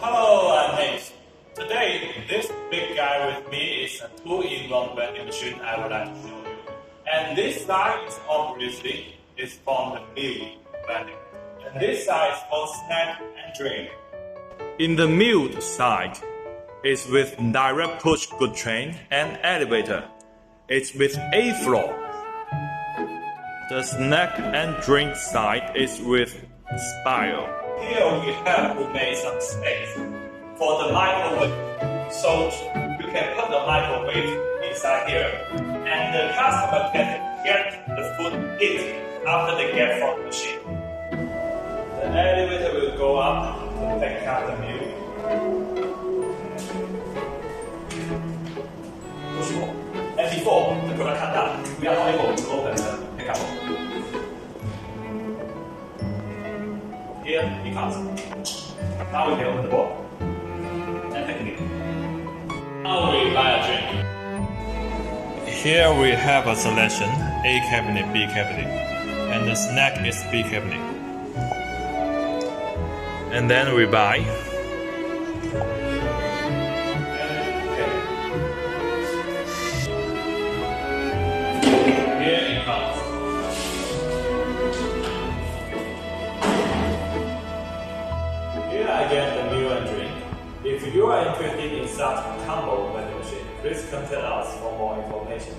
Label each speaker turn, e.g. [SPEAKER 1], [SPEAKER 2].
[SPEAKER 1] Hello, I'm Nate. Today, this big guy with me is a 2-in-1 vending machine I would like to show you. And this side is obviously from the meal vending. And this side is for snack and drink. In the meal side, it's with direct push goods train and elevator. It's with A floor. The snack and drink side is with spiral. Here we have to make some space for the microwave. So you can put the microwave inside here. And the customer can get the food heat after they get from the machine. The elevator will go up to pick up the meal. And before the product comes down, we are not able to open the pickup. Here it comes. Now we can open the door and pick it. Now we buy a drink. Here we have a selection: A cabinet, B cabinet, and the snack is B cabinet. And then we buy. Here it comes. Here I get the meal and drink. If you are interested in such combo vending machine, please contact us for more information.